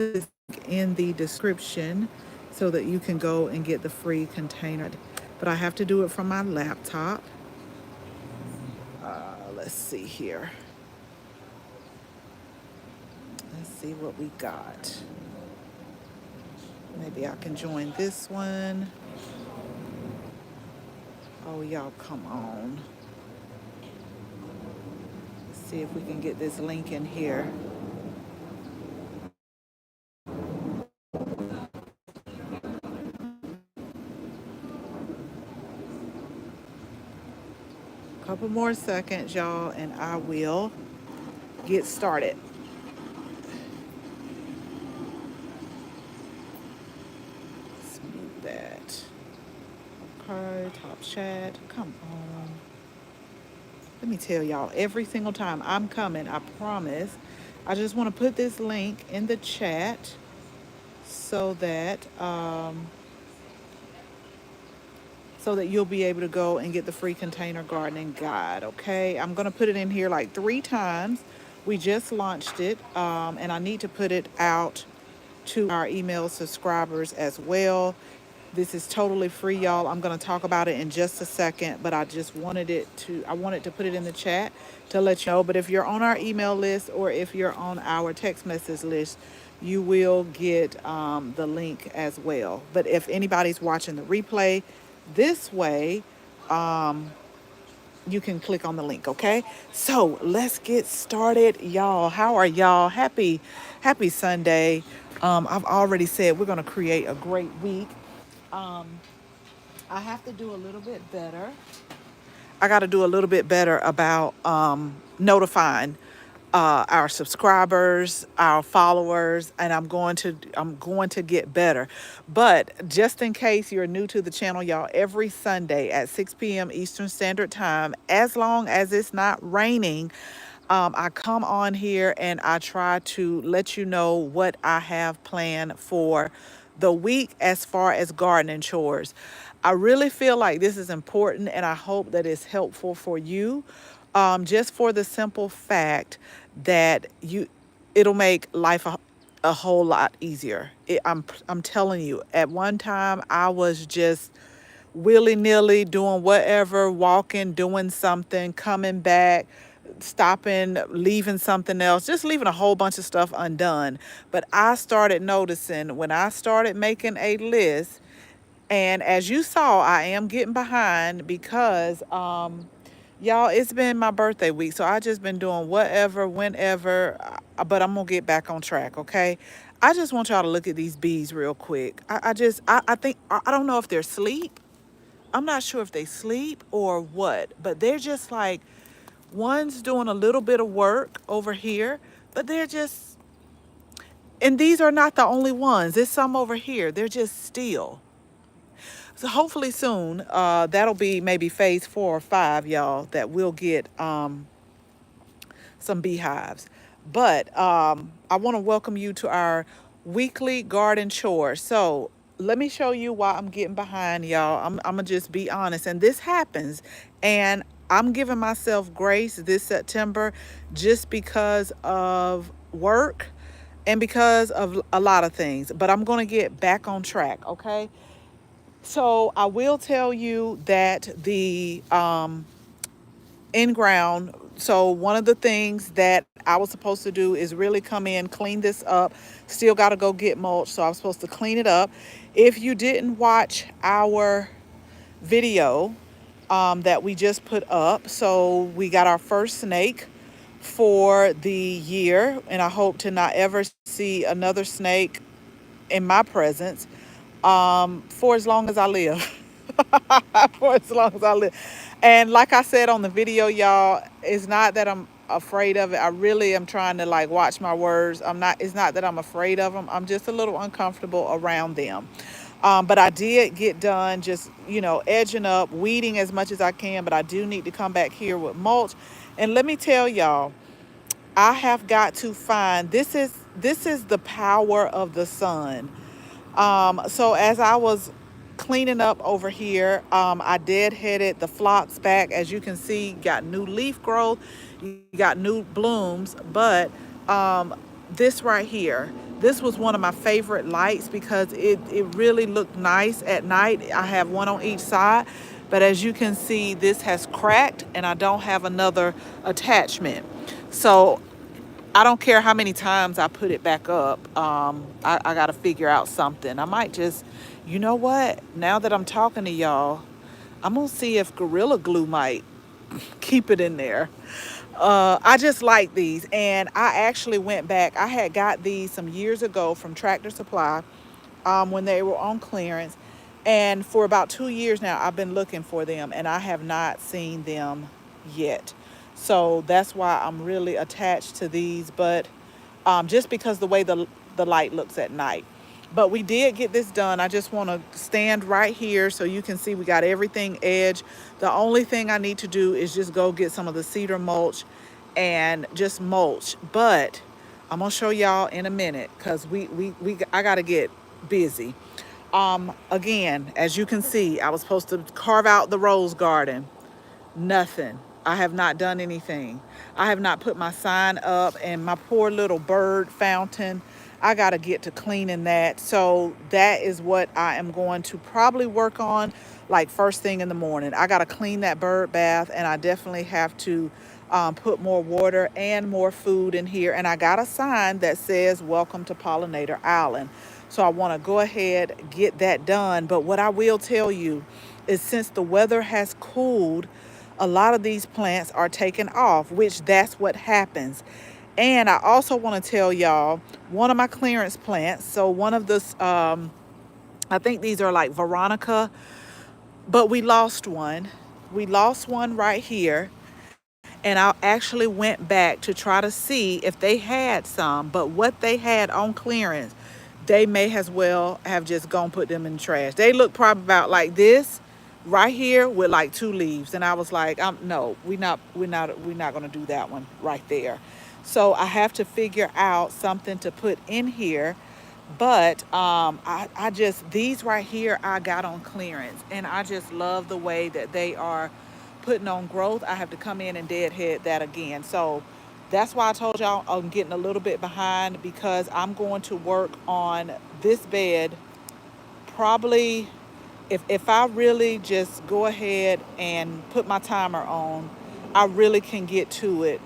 this in the description so that you can go and get the free container. But I have to do it from my laptop. Let's see here. Let's see what we got. Maybe I can join this one. Oh, y'all, come on. Let's see if we can get this link in here. Couple more seconds, y'all, and I will get started. Let's move that. Okay, top chat. Come on. Let me tell y'all, every single time I'm coming, I promise. I just want to put this link in the chat so that you'll be able to go and get the free container gardening guide. Okay, I'm gonna put it in here like 3 times. We just launched it, and I need to put it out to our email subscribers as well. This is totally free, y'all. I'm going to talk about it in just a second, but I just wanted to put it in the chat to let you know. But if you're on our email list or if you're on our text message list, you will get the link as well. But if anybody's watching the replay this way, you can click on the link, okay? So let's get started, y'all. How are y'all? Happy Sunday. I've already said we're going to create a great week. I have to do a little bit better. I got to do a little bit better about notifying our subscribers, our followers, and I'm going to get better. But just in case you're new to the channel, y'all, every Sunday at 6 p.m. Eastern Standard Time, as long as it's not raining, I come on here and I try to let you know what I have planned for the week as far as gardening chores. I really feel like this is important and I hope that it's helpful for you. Just for the simple fact that it'll make life a whole lot easier. I'm telling you, at one time I was just willy-nilly doing whatever, walking, doing something, coming back, stopping, leaving something else, just leaving a whole bunch of stuff undone. But I started noticing when I started making a list, and as you saw, I am getting behind because y'all, it's been my birthday week, so I just been doing whatever, whenever, but I'm gonna get back on track, okay? I just want y'all to look at these bees real quick. I think, I don't know if they're asleep. I'm not sure if they sleep or what, but they're just like, one's doing a little bit of work over here, but they're just, and these are not the only ones. There's some over here. They're just still. So hopefully soon, that'll be maybe phase 4 or 5, y'all, that we'll get some beehives. But I want to welcome you to our weekly garden chore. So let me show you why I'm getting behind, y'all. I'm going to just be honest. And this happens. And I'm giving myself grace this September just because of work and because of a lot of things. But I'm going to get back on track, okay? So I will tell you that the in ground. So one of the things that I was supposed to do is really come in, clean this up. Still got to go get mulch. So I was supposed to clean it up. If you didn't watch our video that we just put up, so we got our first snake for the year, and I hope to not ever see another snake in my presence for as long as I live. For as long as I live. And like I said on the video, y'all, it's not that I'm afraid of it. I really am trying to like watch my words. It's not that I'm afraid of them. I'm just a little uncomfortable around them. But I did get done just, edging up, weeding as much as I can. But I do need to come back here with mulch. And let me tell y'all, I have got to find, this is the power of the sun. So as I was cleaning up over here, I deadheaded the phlox back. As you can see, got new leaf growth, you got new blooms, but this right here, This was one of my favorite lights because it really looked nice at night. I have one on each side, but as you can see, this has cracked and I don't have another attachment. So I don't care how many times I put it back up. I got to figure out something. I might just, you know what? Now that I'm talking to y'all, I'm going to see if Gorilla Glue might keep it in there. I just like these. And I actually went back. I had got these some years ago from Tractor Supply when they were on clearance. And for about 2 years now, I've been looking for them and I have not seen them yet. So that's why I'm really attached to these, but just because the way the light looks at night. But we did get this done. I just want to stand right here so you can see we got everything edged. The only thing I need to do is just go get some of the cedar mulch and just mulch. But I'm gonna show y'all in a minute because I gotta get busy. Again, as you can see, I was supposed to carve out the rose garden. Nothing. I have not done anything. I have not put my sign up, and my poor little bird fountain, I got to get to cleaning that. So that is what I am going to probably work on like first thing in the morning. I got to clean that bird bath, and I definitely have to put more water and more food in here. And I got a sign that says welcome to Pollinator Island. So I want to go ahead, get that done. But what I will tell you is since the weather has cooled, a lot of these plants are taken off, which that's what happens. And I also want to tell y'all one of my clearance plants. So one of this, I think these are like Veronica, but we lost one. We lost one right here. And I actually went back to try to see if they had some, but what they had on clearance, they may as well have just gone put them in the trash. They look probably about like this right here with like 2 leaves, and I was like, no, we're not gonna do that one right there. So I have to figure out something to put in here. But I just, these right here I got on clearance, and I just love the way that they are putting on growth. I have to come in and deadhead that again. So that's why I told y'all I'm getting a little bit behind, because I'm going to work on this bed probably, if I really just go ahead and put my timer on, I really can get to it.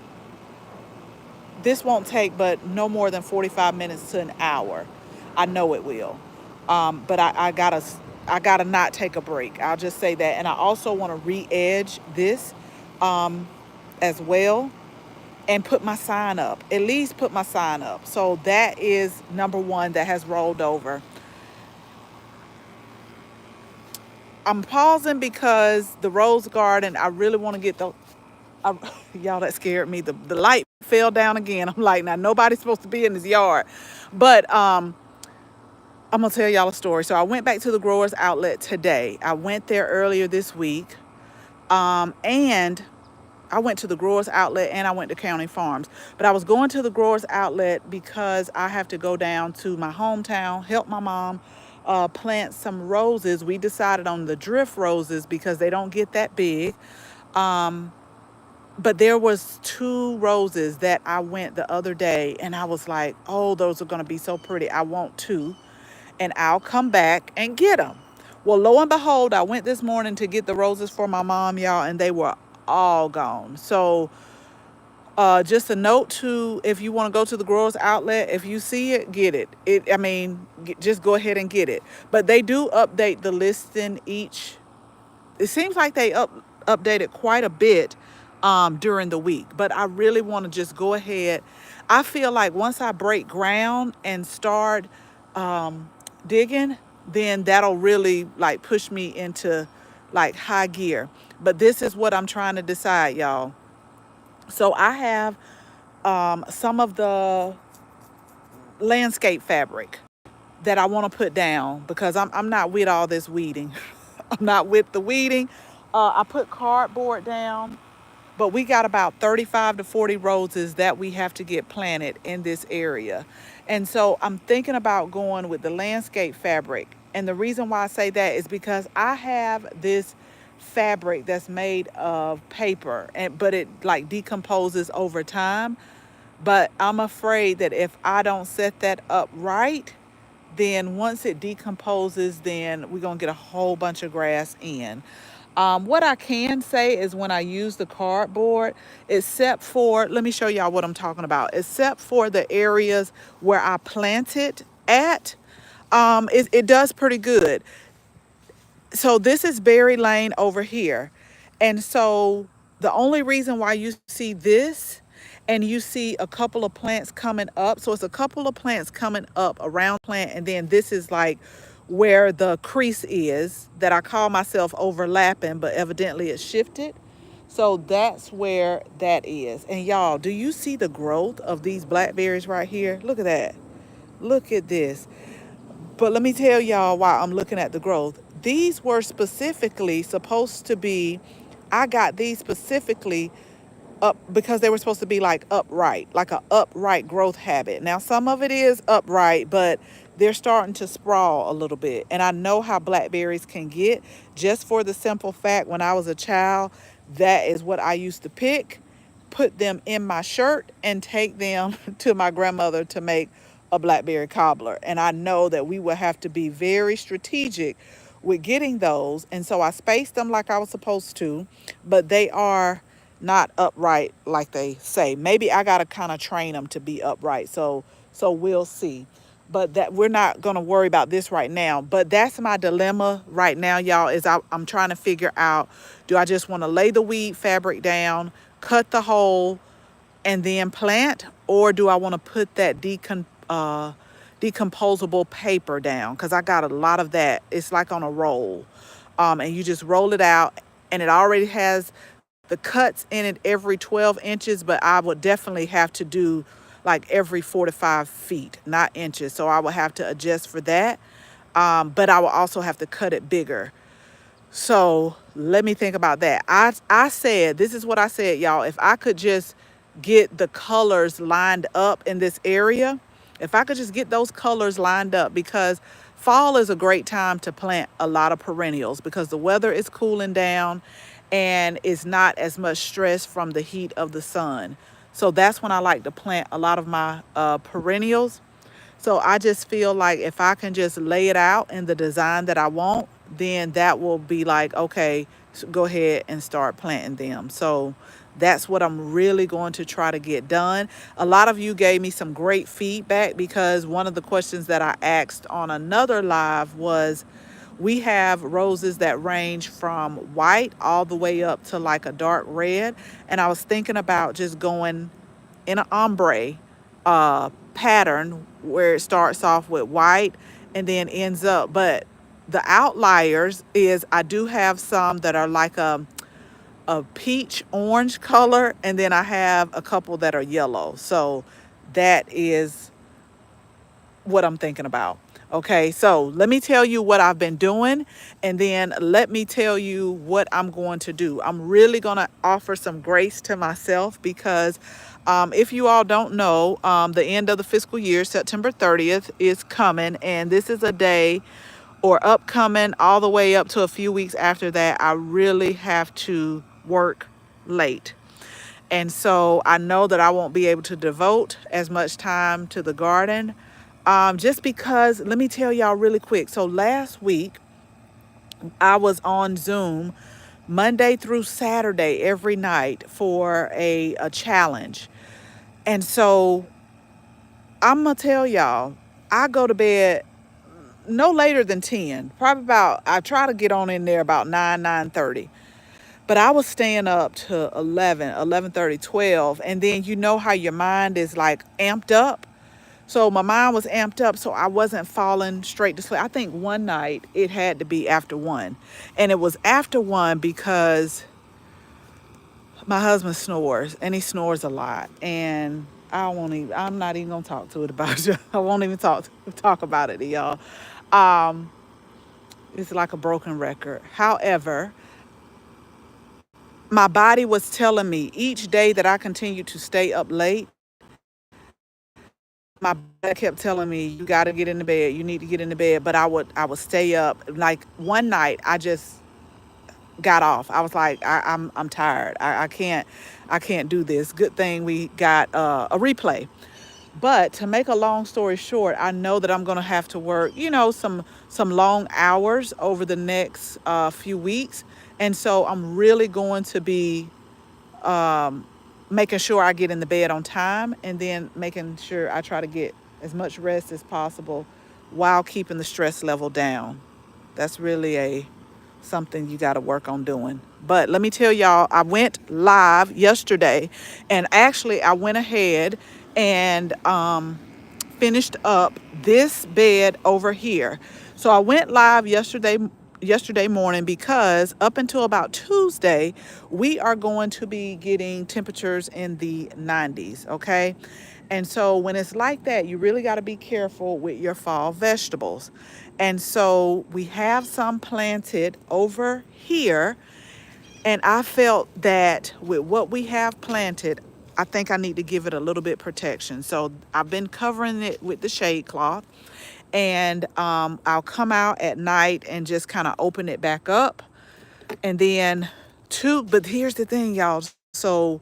This won't take but no more than 45 minutes to an hour. I know it will. But I gotta not take a break. I'll just say that. And I also want to re-edge this as well and put my sign up. At least put my sign up. So that is number one that has rolled over. I'm pausing because the rose garden, I really want to get the, I, y'all, that scared me. The light fell down again. I'm like, now nobody's supposed to be in this yard. But I'm gonna tell y'all a story. So I went back to the growers outlet today. I went there earlier this week. And I went to the growers outlet and I went to County Farms. But I was going to the growers outlet because I have to go down to my hometown, help my mom plant some roses. We decided on the drift roses because they don't get that big. But there was 2 roses that I went the other day and I was like, oh, those are going to be so pretty. I want 2 and I'll come back and get them. Well, lo and behold, I went this morning to get the roses for my mom, y'all, and they were all gone. So just a note to, if you want to go to the growers outlet, if you see it, get it. Just go ahead and get it. But they do update the listing each. It seems like they updated quite a bit during the week. But I really want to just go ahead. I feel like once I break ground and start digging, then that'll really like push me into like high gear. But this is what I'm trying to decide, y'all. So I have some of the landscape fabric that I want to put down because I'm not with all this weeding. I'm not with the weeding. I put cardboard down, but we got about 35 to 40 roses that we have to get planted in this area. And so I'm thinking about going with the landscape fabric. And the reason why I say that is because I have this fabric that's made of paper, but it like decomposes over time. But I'm afraid that if I don't set that up right, then once it decomposes, then we're going to get a whole bunch of grass in. What I can say is when I use the cardboard, except for, let me show y'all what I'm talking about, except for the areas where I planted at, it does pretty good. So this is Berry Lane over here. And so the only reason why you see this and you see a couple of plants coming up, so it's a couple of plants coming up around plant, and then this is like where the crease is that I call myself overlapping, but evidently it's shifted. So that's where that is. And y'all, do you see the growth of these blackberries right here? Look at that. Look at this. But let me tell y'all why I'm looking at the growth. These were specifically supposed to be, I got these specifically up because they were supposed to be like upright, like a upright growth habit. Now, some of it is upright, but they're starting to sprawl a little bit. And I know how blackberries can get just for the simple fact when I was a child, that is what I used to pick, put them in my shirt, and take them to my grandmother to make a blackberry cobbler. And I know that we will have to be very strategic with getting those. And so I spaced them like I was supposed to, but they are not upright like they say. Maybe I got to kind of train them to be upright. So we'll see. But that we're not going to worry about this right now. But that's my dilemma right now, y'all, is I'm trying to figure out, do I just want to lay the weed fabric down, cut the hole, and then plant, or do I want to put that decomposable paper down? Because I got a lot of that. It's like on a roll, and you just roll it out, and it already has the cuts in it every 12 inches, but I would definitely have to do like every 4 to 5 feet, not inches. So I would have to adjust for that. But I will also have to cut it bigger. So let me think about that. I said, this is what I said, y'all. If I could just get the colors lined up in this area, if I could just get those colors lined up, because fall is a great time to plant a lot of perennials because the weather is cooling down and it's not as much stress from the heat of the sun. So that's when I like to plant a lot of my perennials. So I just feel like if I can just lay it out in the design that I want, then that will be like, okay, so go ahead and start planting them. So that's what I'm really going to try to get done. A lot of you gave me some great feedback because one of the questions that I asked on another live was, we have roses that range from white all the way up to like a dark red. And I was thinking about just going in an ombre pattern where it starts off with white and then ends up. But the outliers is I do have some that are like a peach orange color, and then I have a couple that are yellow. So that is what I'm thinking about. Okay, so let me tell you what I've been doing, and then let me tell you what I'm going to do. I'm really going to offer some grace to myself because if you all don't know, the end of the fiscal year, September 30th, is coming, and this is a day or upcoming all the way up to a few weeks after that. I really have to work late. And so I know that I won't be able to devote as much time to the garden just because, let me tell y'all really quick. So last week, I was on Zoom Monday through Saturday every night for a challenge. And so I'm going to tell y'all, I go to bed no later than 10, probably about, I try to get on in there about 9:30. But I was staying up to 11, 11:30, 12. And then you know how your mind is like amped up. So my mind was amped up, so I wasn't falling straight to sleep. I think one night it had to be after 1. And it was after 1 because my husband snores, and he snores a lot. And I'm not even gonna talk to it about you. I won't even talk about it to y'all. Um, it's like a broken record. However, my body was telling me each day that I continued to stay up late, my body kept telling me, you got to get in the bed, you need to get in the bed. But I would stay up. Like one night I just got off. I was like, I'm tired. I can't do this. Good thing we got a replay. But to make a long story short, I know that I'm going to have to work, some long hours over the next few weeks. And so I'm really going to be making sure I get in the bed on time, and then making sure I try to get as much rest as possible while keeping the stress level down. That's really a something you got to work on doing. But let me tell y'all, I went live yesterday, and actually I went ahead and finished up this bed over here. So I went live yesterday morning because up until about Tuesday, we are going to be getting temperatures in the 90s, okay? And so when it's like that, you really got to be careful with your fall vegetables. And so we have some planted over here, and I felt that with what we have planted, I think I need to give it a little bit protection. So I've been covering it with the shade cloth, and I'll come out at night and just kind of open it back up. And then but here's the thing, y'all. So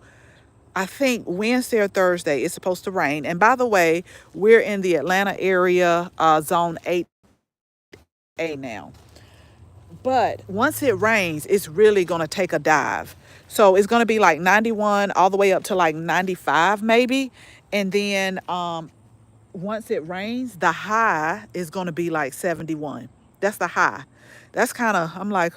I think Wednesday or Thursday it's supposed to rain. And by the way, we're in the Atlanta area, zone 8A now. But once it rains, it's really going to take a dive. So it's going to be like 91 all the way up to like 95 maybe. And then once it rains, the high is going to be like 71. That's the high. That's kind of, I'm like,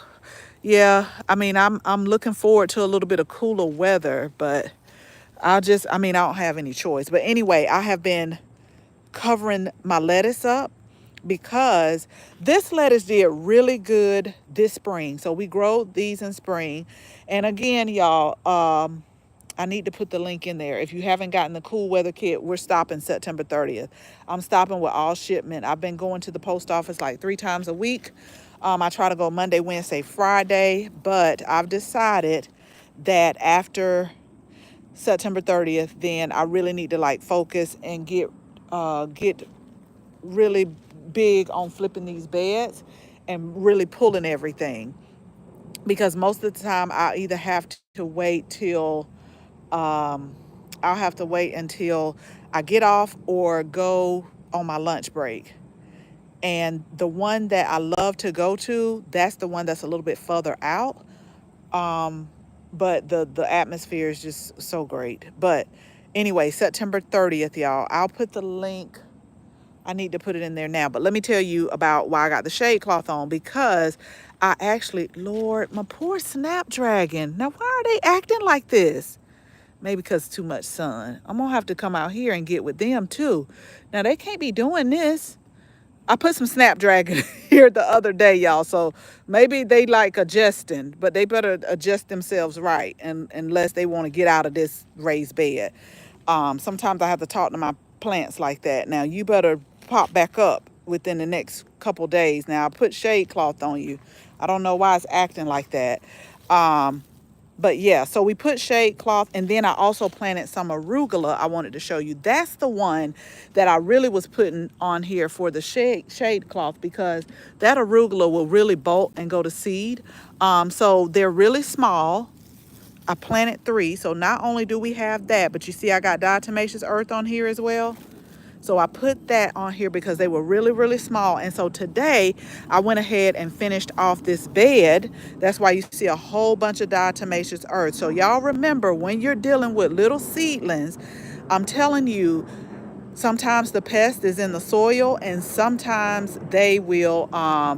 yeah, I mean, I'm looking forward to a little bit of cooler weather, but I don't have any choice. But anyway, I have been covering my lettuce up because this lettuce did really good this spring. So we grow these in spring. And again, y'all, I need to put the link in there. If you haven't gotten the cool weather kit, we're stopping September 30th. I'm stopping with all shipment. I've been going to the post office like 3 times a week. I try to go Monday, Wednesday, Friday, but I've decided that after September 30th, then I really need to like focus and get really big on flipping these beds and really pulling everything, because most of the time I either have to wait till I'll have to wait until I get off or go on my lunch break. And the one that I love to go to, that's the one that's a little bit further out. Um, but the atmosphere is just so great. But anyway, September 30th, y'all. I'll put the link. I need to put it in there now. But let me tell you about why I got the shade cloth on, because I actually, Lord, my poor Snapdragon. Now, why are they acting like this? Maybe because too much sun. I'm going to have to come out here and get with them too. Now, they can't be doing this. I put some Snapdragon here the other day, y'all. So maybe they like adjusting, but they better adjust themselves right, and unless they want to get out of this raised bed. Sometimes I have to talk to my plants like that. Now you better pop back up within the next couple days. Now I put shade cloth on you. I don't know why it's acting like that. Um, but yeah, so we put shade cloth, and then I also planted some arugula. I wanted to show you. That's the one that I really was putting on here for the shade cloth, because that arugula will really bolt and go to seed. So they're really small. I planted 3. So not only do we have that, but you see I got diatomaceous earth on here as well. So I put that on here because they were really, really small. And so today I went ahead and finished off this bed. That's why you see a whole bunch of diatomaceous earth. So y'all remember, when you're dealing with little seedlings, I'm telling you, sometimes the pest is in the soil, and sometimes they will, I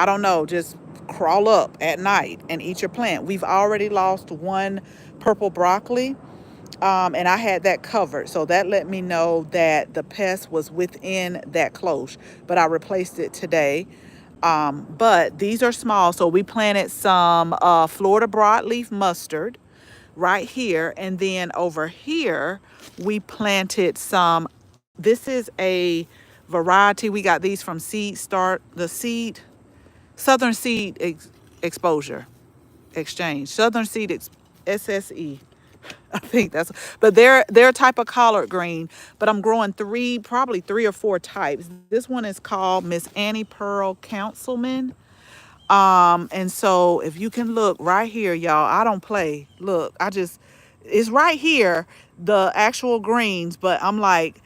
don't know, just crawl up at night and eat your plant. We've already lost one purple broccoli. And I had that covered. So that let me know that the pest was within that cloche. But I replaced it today. But these are small. So we planted some Florida broadleaf mustard right here. And then over here, we planted some. This is a variety. We got these from Southern Seed Exposure Exchange. Southern Seed SSE. I think that's, but they're a type of collard green, but I'm growing probably three or four types. This one is called Miss Annie Pearl Councilman. And so if you can look right here, y'all, I don't play. Look, it's right here, the actual greens, but I'm like,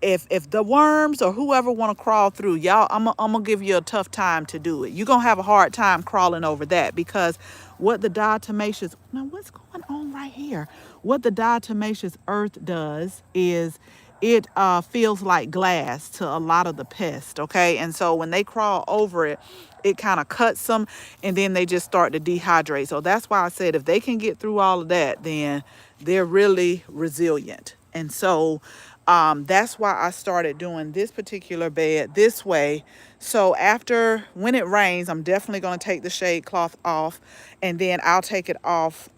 if the worms or whoever want to crawl through, y'all, I'm gonna give you a tough time to do it. You're gonna have a hard time crawling over that because what the diatomaceous, now what's going on right here? What the diatomaceous earth does is it feels like glass to a lot of the pests, okay? And so when they crawl over it, it kind of cuts them and then they just start to dehydrate. So that's why I said if they can get through all of that, then they're really resilient. And so that's why I started doing this particular bed this way. So after, when it rains, I'm definitely going to take the shade cloth off, and then I'll take it off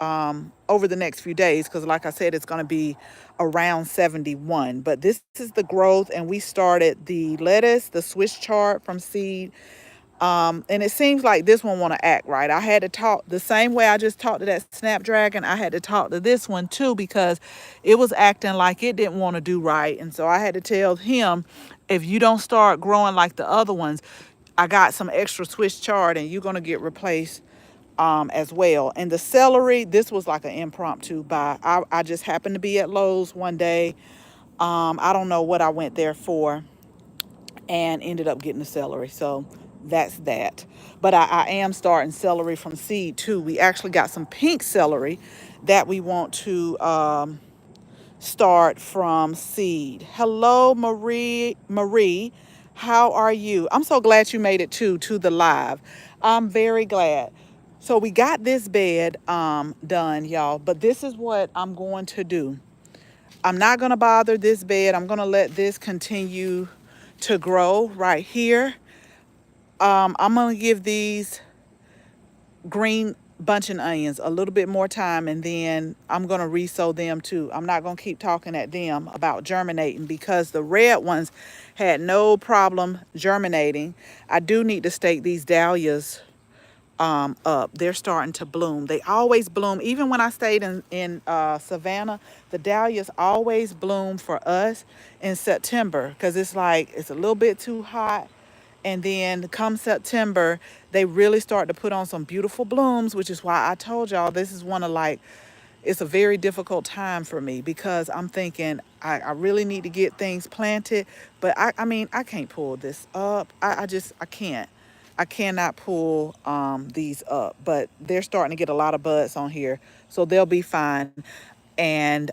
over the next few days because like I said, it's going to be around 71. But this is the growth, and we started the lettuce, the Swiss chard from Seed. And it seems like this one want to act right. I had to talk the same way I just talked to that Snapdragon. I had to talk to this one too because it was acting like it didn't want to do right. And so I had to tell him, if you don't start growing like the other ones, I got some extra Swiss chard and you're going to get replaced as well. And the celery, this was like an impromptu buy. I just happened to be at Lowe's one day. I don't know what I went there for and ended up getting the celery. So that's that. But I am starting celery from Seed too. We actually got some pink celery that we want to start from Seed. Hello, Marie. Marie, how are you? I'm so glad you made it to the live. I'm very glad. So we got this bed done, y'all. But this is what I'm going to do. I'm not going to bother this bed. I'm going to let this continue to grow right here. I'm going to give these green bunching onions a little bit more time, and then I'm going to re-sow them too. I'm not going to keep talking at them about germinating because the red ones had no problem germinating. I do need to stake these dahlias up. They're starting to bloom. They always bloom. Even when I stayed in Savannah, the dahlias always bloom for us in September because it's like it's a little bit too hot. And then come September, they really start to put on some beautiful blooms, which is why I told y'all this is one of like, it's a very difficult time for me because I'm thinking I really need to get things planted. But I mean, I can't pull this up. I can't. I cannot pull these up, but they're starting to get a lot of buds on here, so they'll be fine. And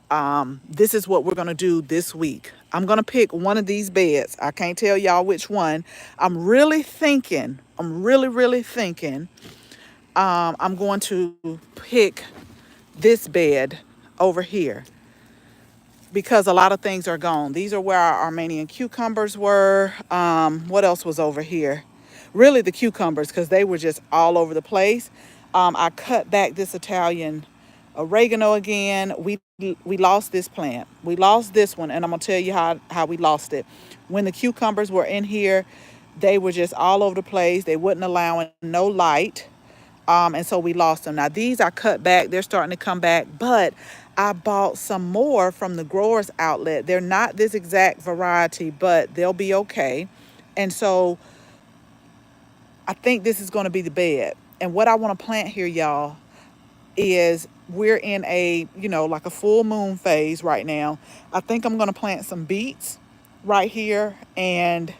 this is what we're going to do this week. I'm going to pick one of these beds. I can't tell y'all which one. I'm really thinking I'm going to pick this bed over here because a lot of things are gone. These are where our Armenian cucumbers were. What else was over here? Really the cucumbers, because they were just all over the place. I cut back this Italian oregano again. We lost this plant. We lost this one, and I'm gonna tell you how we lost it. When the cucumbers were in here, they were just all over the place. They wouldn't allow no light. And so we lost them. Now these I cut back, they're starting to come back, but I bought some more from the growers outlet. They're not this exact variety, but they'll be okay. And so I think this is going to be the bed. And what I want to plant here, y'all, is we're in a, like a full moon phase right now. I think I'm going to plant some beets right here and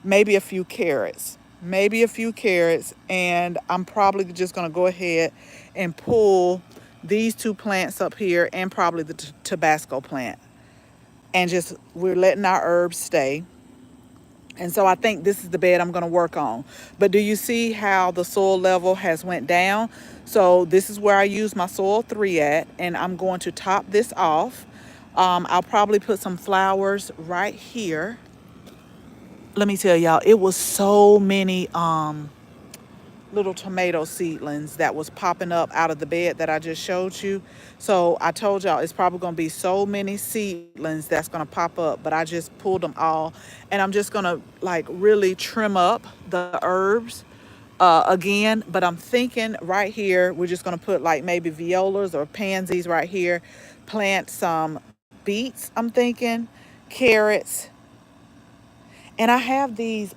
maybe a few carrots. Maybe a few carrots. And I'm probably just going to go ahead and pull these two plants up here and probably the Tabasco plant. And just, we're letting our herbs stay. And so I think this is the bed I'm going to work on. But do you see how the soil level has went down? So this is where I use my soil 3 at, and I'm going to top this off. I'll probably put some flowers right here. Let me tell y'all, it was so many little tomato seedlings that was popping up out of the bed that I just showed you. So I told y'all it's probably going to be so many seedlings that's going to pop up, but I just pulled them all, and I'm just going to like really trim up the herbs again. But I'm thinking right here we're just going to put like maybe violas or pansies right here, plant some beets, I'm thinking, carrots, and I have these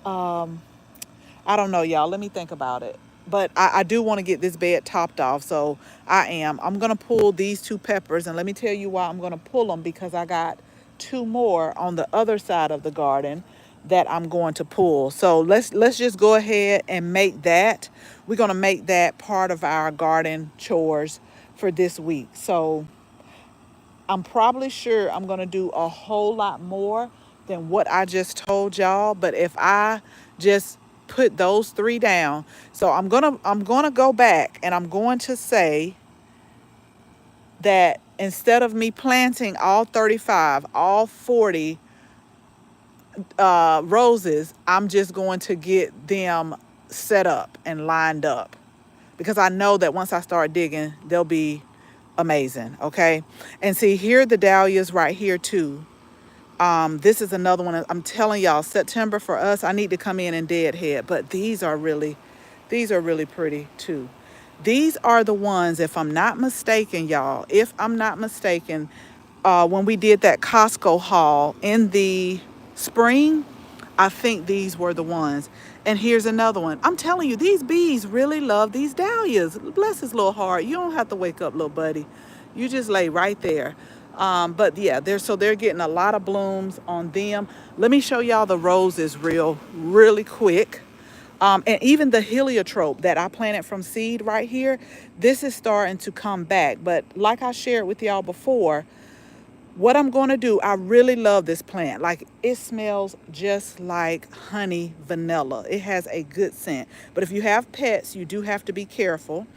I don't know, y'all. Let me think about it. but I do want to get this bed topped off. So I'm going to pull these two peppers. And let me tell you why I'm going to pull them, because I got two more on the other side of the garden that I'm going to pull. So let's just go ahead and make that. We're going to make that part of our garden chores for this week. So I'm probably sure I'm going to do a whole lot more than what I just told y'all, but if I just put those three down, so I'm going to go back and I'm going to say that instead of me planting all 35, all 40 roses, I'm just going to get them set up and lined up, because I know that once I start digging, they'll be amazing. Okay. And see, here are the dahlias right here too. This is another one. I'm telling y'all, September for us, I need to come in and deadhead, but these are really pretty too. These are the ones, if I'm not mistaken, y'all, if I'm not mistaken, when we did that Costco haul in the spring, I think these were the ones. And here's another one. I'm telling you, these bees really love these dahlias. Bless his little heart. You don't have to wake up, little buddy. You just lay right there. But yeah, they're getting a lot of blooms on them. Let me show y'all the roses really quick. And even the heliotrope that I planted from seed right here, this is starting to come back. But like I shared with y'all before, what I'm going to do, I really love this plant. Like, it smells just like honey vanilla. It has a good scent. But if you have pets, you do have to be careful.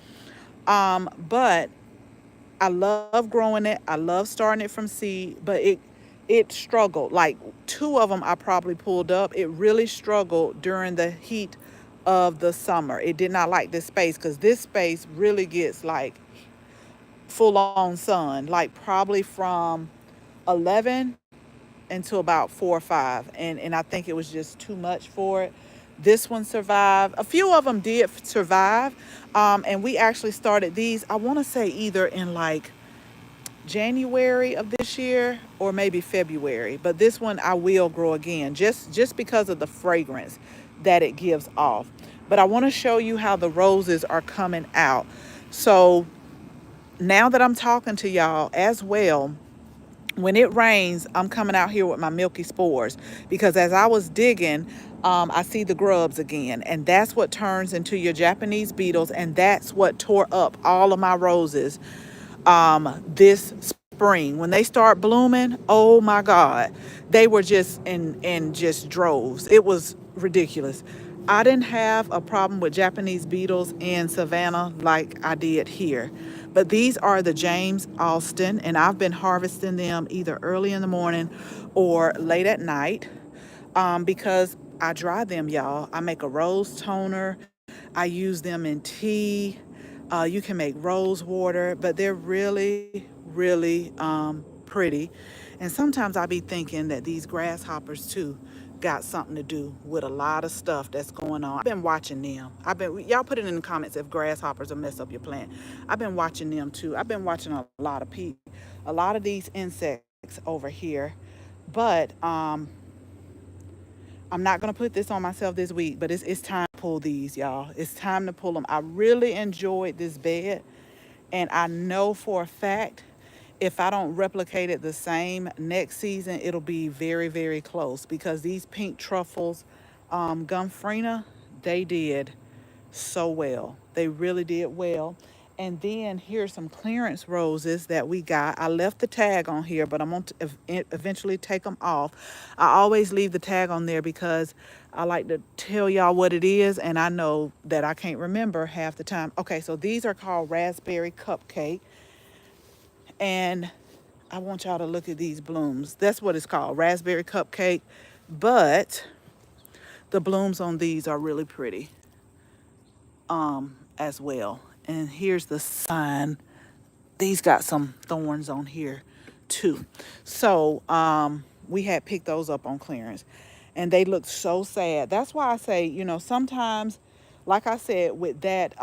But I love growing it. I love starting it from seed, but it struggled. Like, two of them I probably pulled up. It really struggled during the heat of the summer. It did not like this space, because this space really gets like full on sun, like probably from 11 until about 4 or 5, and I think it was just too much for it. This one survived. A few of them did survive, and we actually started these, I want to say, either in like January of this year or maybe February. But this one I will grow again, just because of the fragrance that it gives off. But I want to show you how the roses are coming out. So now that I'm talking to y'all as well, when it rains, I'm coming out here with my milky spores, because as I was digging, I see the grubs again, and that's what turns into your Japanese beetles, and that's what tore up all of my roses this spring. When they start blooming, oh my God, they were just in just droves. It was ridiculous. I didn't have a problem with Japanese beetles in Savannah like I did here. But these are the James Austin, and I've been harvesting them either early in the morning or late at night, because I dry them, y'all. I make a rose toner. I use them in tea. You can make rose water, but they're really pretty. And sometimes I be thinking that these grasshoppers too got something to do with a lot of stuff that's going on. I've been watching them. Y'all put it in the comments if grasshoppers will mess up your plant. I've been watching them too. I've been watching a lot of people, a lot of these insects over here. But I'm not going to put this on myself this week, but it's time to pull these, y'all. It's time to pull them. I really enjoyed this bed, and I know for a fact if I don't replicate it the same next season, it'll be very close, because these pink truffles, Gumfrina, they did so well. They really did well. And then here's some clearance roses that we got. I left the tag on here, but I'm going to eventually take them off. I always leave the tag on there because I like to tell y'all what it is, and I know that I can't remember half the time. Okay, so these are called Raspberry Cupcake, and I want y'all to look at these blooms. That's what it's called, Raspberry Cupcake, but the blooms on these are really pretty as well. And here's the sign. These got some thorns on here too. So we had picked those up on clearance, and they looked so sad. That's why I say, sometimes, like I said, with that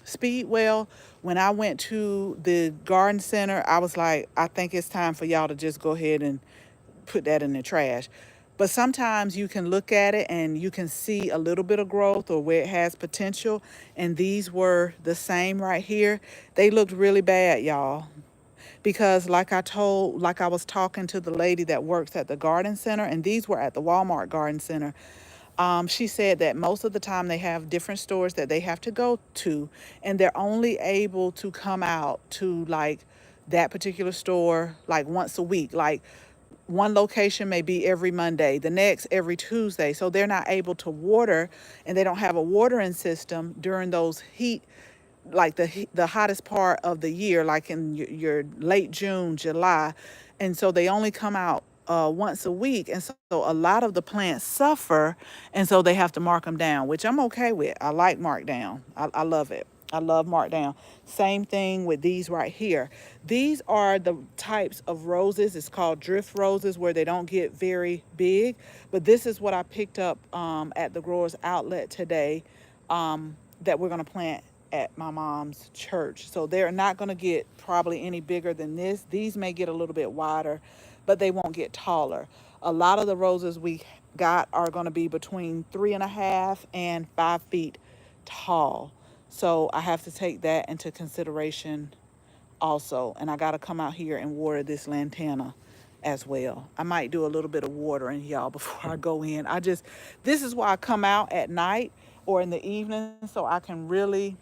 Speedwell, when I went to the garden center, I was like, I think it's time for y'all to just go ahead and put that in the trash. But sometimes you can look at it and you can see a little bit of growth or where it has potential. And these were the same right here. They looked really bad, y'all. Because like I was talking to the lady that works at the garden center, and these were at the Walmart garden center. She said that most of the time they have different stores that they have to go to, and they're only able to come out to like that particular store like once a week. Like one location may be every Monday, the next every Tuesday. So they're not able to water, and they don't have a watering system during those heat, like the hottest part of the year, like in your late June, July. And so they only come out once a week. And so a lot of the plants suffer. And so they have to mark them down, which I'm okay with. I like markdown. I love it. I love markdown. Same thing with these right here. These are the types of roses. It's called drift roses, where they don't get very big. But this is what I picked up at the growers outlet today, that we're going to plant at my mom's church. So they're not going to get probably any bigger than this. These may get a little bit wider, but they won't get taller. A lot of the roses we got are going to be between 3.5 and 5 feet tall. So I have to take that into consideration also. And I got to come out here and water this lantana as well. I might do a little bit of watering, y'all, before I go in. This is why I come out at night or in the evening, so I can really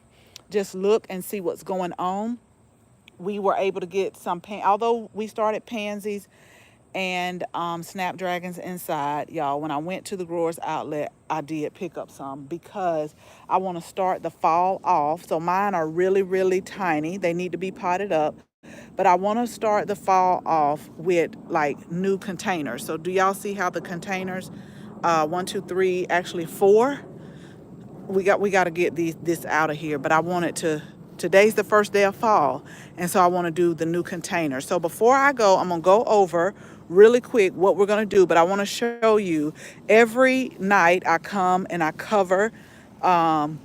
just look and see what's going on. We were able to get although we started pansies and snapdragons inside, y'all. When I went to the growers outlet, I did pick up some because I want to start the fall off. So mine are really, really tiny. They need to be potted up. But I want to start the fall off with like new containers. So do y'all see how the containers, one, two, three, actually four? We got to get this out of here. But I wanted to. Today's the first day of fall, and so I want to do the new container. So before I go, I'm gonna go over really quick what we're gonna do. But I want to show you every night I come and I cover. Y'all,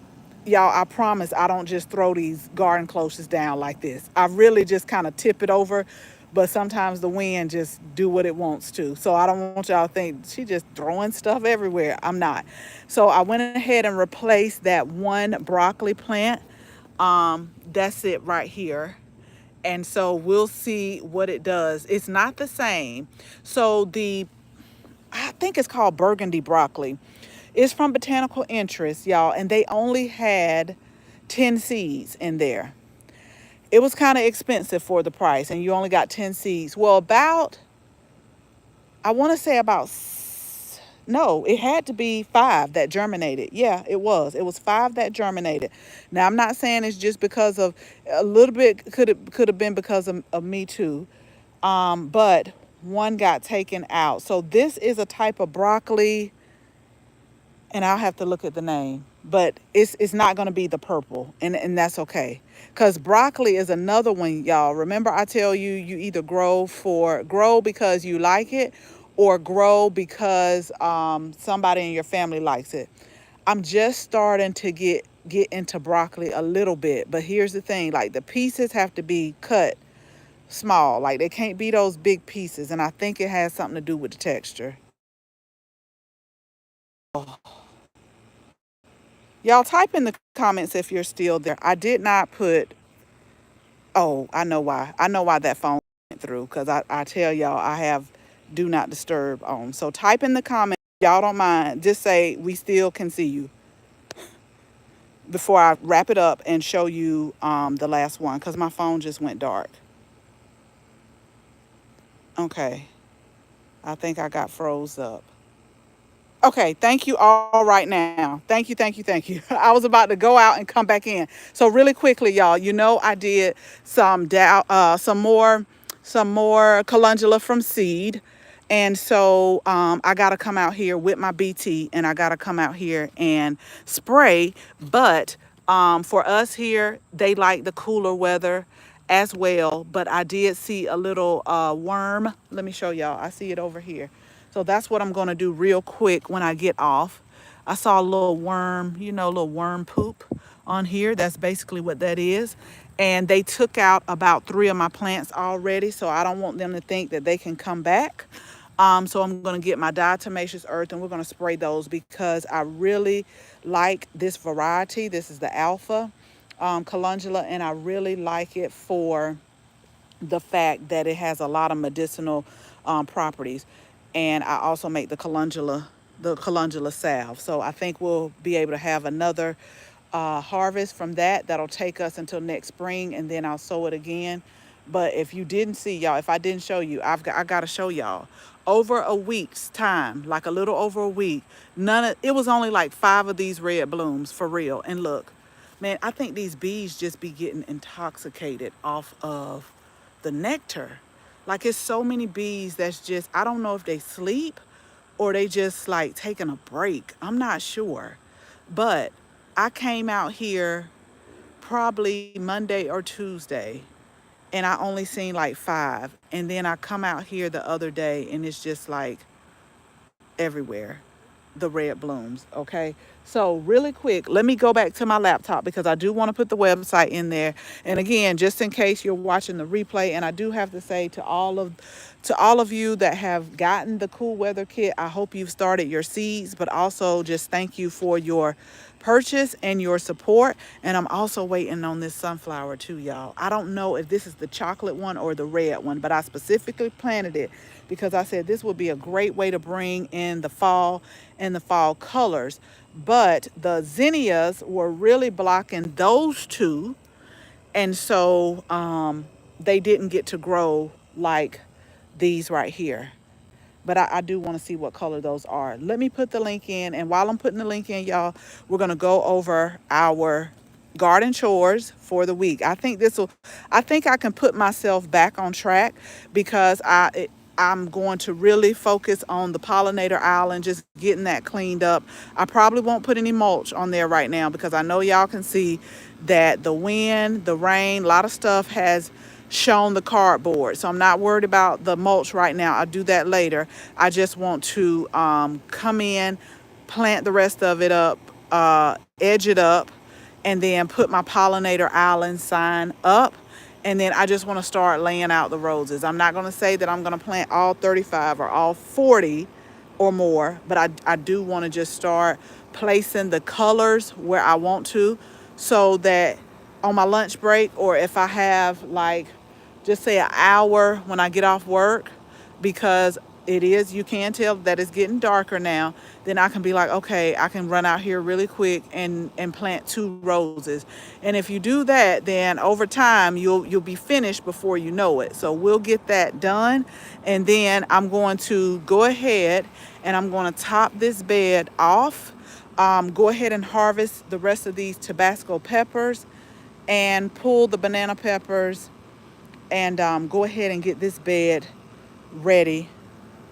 I promise I don't just throw these garden closes down like this. I really just kind of tip it over, but sometimes the wind just do what it wants to. So I don't want y'all to think she just throwing stuff everywhere. I'm not. So I went ahead and replaced that one broccoli plant. That's it right here. And so we'll see what it does. It's not the same. So I think it's called burgundy broccoli. It's from Botanical Interest, y'all, and they only had 10 seeds in there. It was kind of expensive for the price, and you only got 10 seeds. Well, I want to say no, it had to be 5 that germinated. Yeah, it was. It was 5 that germinated. Now, I'm not saying it's just because of a little bit, could have been because of me too. But one got taken out. So this is a type of broccoli, and I'll have to look at the name, but it's not going to be the purple, and that's okay, because broccoli is another one, y'all. Remember, I tell you, you either grow because you like it, or grow because somebody in your family likes it. I'm just starting to get into broccoli a little bit, but here's the thing: like the pieces have to be cut small, like they can't be those big pieces, and I think it has something to do with the texture. Y'all type in the comments if you're still there. I did not put, oh, I know why. I know why that phone went through, because I tell y'all I have do not disturb on. So type in the comments. Y'all don't mind. Just say we still can see you before I wrap it up and show you the last one, because my phone just went dark. Okay. I think I got froze up. Okay, thank you all right now. Thank you, thank you, thank you. I was about to go out and come back in. So really quickly, y'all, I did some more calendula from Seed. And so I got to come out here with my BT, and I got to come out here and spray. But for us here, they like the cooler weather as well. But I did see a little worm. Let me show y'all. I see it over here. So that's what I'm going to do real quick when I get off. I saw a little worm, little worm poop on here. That's basically what that is. And they took out about 3 of my plants already, so I don't want them to think that they can come back. So I'm going to get my diatomaceous earth and we're going to spray those because I really like this variety. This is the alpha calendula, and I really like it for the fact that it has a lot of medicinal properties. And I also make the calendula salve. So I think we'll be able to have another harvest from that. That'll take us until next spring, and then I'll sow it again. But if you didn't see, y'all, if I didn't show you, I got to show y'all. Over a week's time, like a little over a week, it was only like 5 of these red blooms for real. And look, man, I think these bees just be getting intoxicated off of the nectar. Like, it's so many bees that's just, I don't know if they sleep or they just like taking a break. I'm not sure. But I came out here probably Monday or Tuesday, and I only seen like 5. And then I come out here the other day and it's just like everywhere, the red blooms. Okay, so really quick, let me go back to my laptop because I do want to put the website in there. And again, just in case you're watching the replay, and I do have to say to all of you that have gotten the cool weather kit, I hope you've started your seeds, but also just thank you for your purchase and your support. And I'm also waiting on this sunflower too, y'all. I don't know if this is the chocolate one or the red one, but I specifically planted it because I said this would be a great way to bring in the fall and the fall colors. But the zinnias were really blocking those two, and so they didn't get to grow like these right here. But I do want to see what color those are. Let me put the link in. And while I'm putting the link in, y'all, we're going to go over our garden chores for the week. I think I can put myself back on track because I'm going to really focus on the pollinator aisle and just getting that cleaned up. I probably won't put any mulch on there right now because I know y'all can see that the wind, the rain, a lot of stuff has shown the cardboard. So I'm not worried about the mulch right now. I'll do that later. I just want to come in, plant the rest of it up, edge it up, and then put my pollinator island sign up. And then I just want to start laying out the roses. I'm not going to say that I'm going to plant all 35 or all 40 or more, but I do want to just start placing the colors where I want to, so that on my lunch break, or if I have like, just say an hour when I get off work, because you can tell that it's getting darker now, then I can be like, okay, I can run out here really quick and plant 2 roses. And if you do that, then over time you'll be finished before you know it. So we'll get that done. And then I'm going to go ahead and I'm going to top this bed off. Go ahead and harvest the rest of these Tabasco peppers and pull the banana peppers, and go ahead and get this bed ready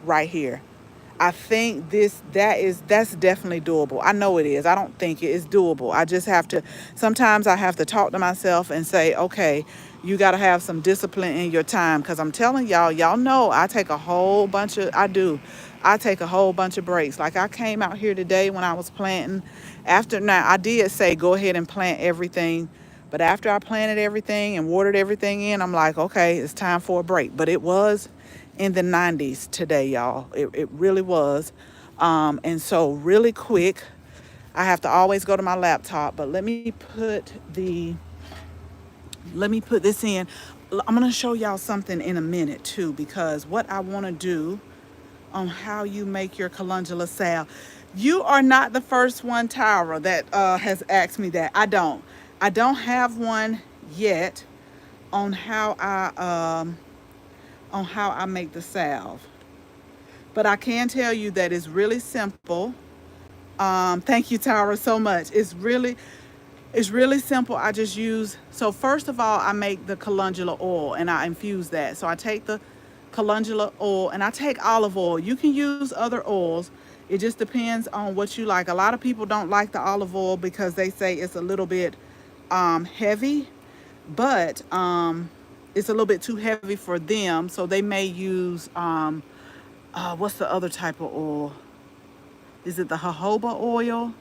right here. I think that's definitely doable. I know it is. I don't think it is doable. I just have to, sometimes I have to talk to myself and say, okay, you got to have some discipline in your time. Because I'm telling y'all know I take a whole bunch of, I take a whole bunch of breaks. Like I came out here today when I was planting. Now I did say go ahead and plant everything. But after I planted everything and watered everything in, I'm like, okay, it's time for a break. But it was in the 90s today, y'all. It really was. And so really quick, I have to always go to my laptop, but let me put this in. I'm going to show y'all something in a minute too, because what I want to do on how you make your calendula salve. You are not the first one, Tyra, that has asked me that. I don't have one yet on how I make the salve. But I can tell you that it's really simple. Thank you, Tyra, so much. It's really simple. I just so first of all, I make the calendula oil and I infuse that. So I take the calendula oil and I take olive oil. You can use other oils. It just depends on what you like. A lot of people don't like the olive oil because they say it's a little bit heavy, but it's a little bit too heavy for them. So they may use, what's the other type of oil? Is it the jojoba oil?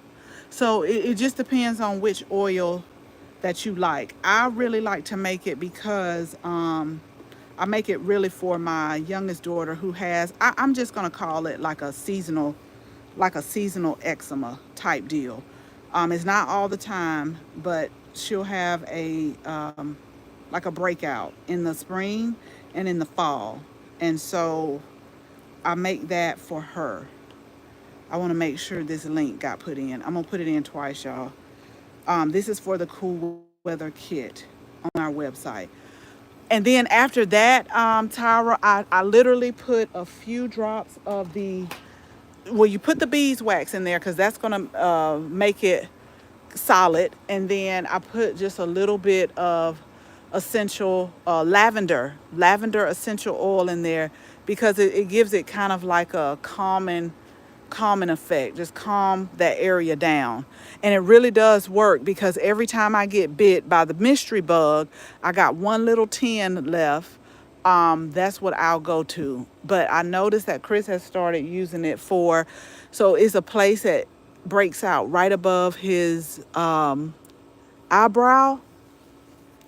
So it just depends on which oil that you like. I really like to make it because I make it really for my youngest daughter who has, I'm just gonna call it like a seasonal eczema type deal. It's not all the time, but she'll have a like a breakout in the spring and in the fall, and so I make that for her. I want to make sure this link got put in. I'm gonna put it in twice, y'all. This is for the cool weather kit on our website. And then after that, Tyra, I literally put a few drops of the, well, you put the beeswax in there because that's going to make it solid. And then I put just a little bit of essential lavender essential oil in there because it gives it kind of like a calming effect, just calm that area down. And it really does work because every time I get bit by the mystery bug, I got one little tin left. That's what I'll go to. But I noticed that Chris has started using it for, so it's a place that breaks out right above his eyebrow.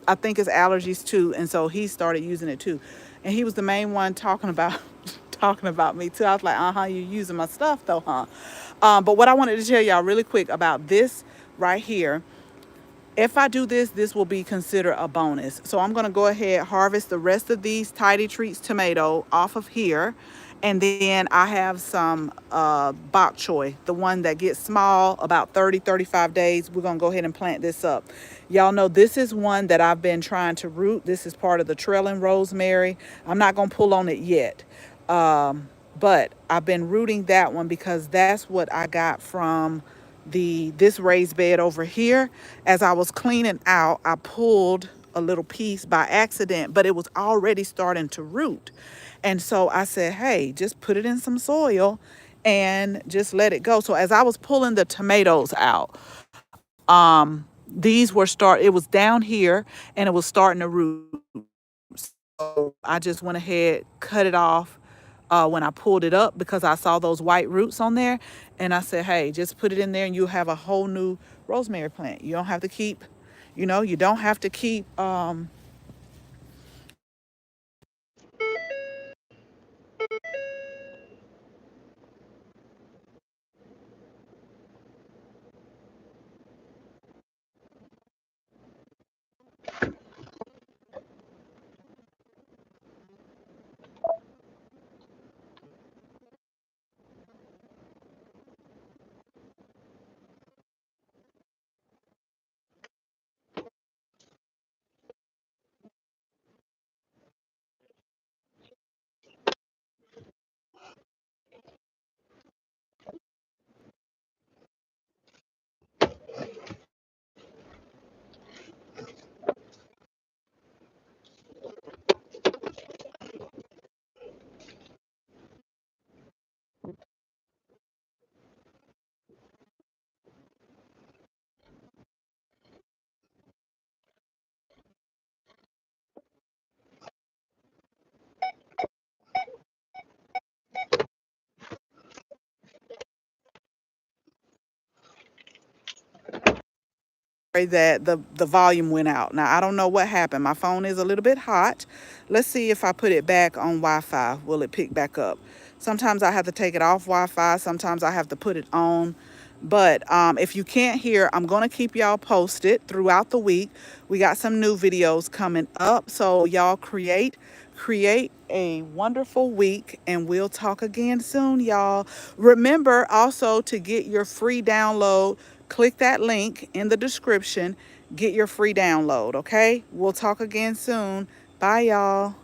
I think it's allergies too, and so he started using it too. And he was the main one talking about talking about me too. I was like, you're using my stuff though, huh? But what I wanted to tell y'all really quick about this right here, if I do this, this will be considered a bonus. So I'm going to go ahead, harvest the rest of these Tidy Treats tomato off of here. And then I have some bok choy, the one that gets small, about 30-35 days. We're going to go ahead and plant this up. Y'all know this is one that I've been trying to root. This is part of the trailing rosemary. I'm not going to pull on it yet. But I've been rooting that one because that's what I got from this raised bed over here. As I was cleaning out, I pulled a little piece by accident, but it was already starting to root. And so I said, hey, just put it in some soil and just let it go. So as I was pulling the tomatoes out, it was down here and it was starting to root. So I just went ahead, cut it off when I pulled it up because I saw those white roots on there. And I said, hey, just put it in there and you'll have a whole new rosemary plant. You don't have to keep, you don't have to keep that the volume went out. Now I don't know what happened. My phone is a little bit hot. Let's see if I put it back on Wi-Fi. Will it pick back up? Sometimes I have to take it off Wi-Fi. Sometimes I have to put it on. But if you can't hear, I'm going to keep y'all posted throughout the week. We got some new videos coming up. So y'all create a wonderful week, and we'll talk again soon, y'all. Remember also to get your free download. Click that link in the description. Get your free download, okay? We'll talk again soon. Bye, y'all.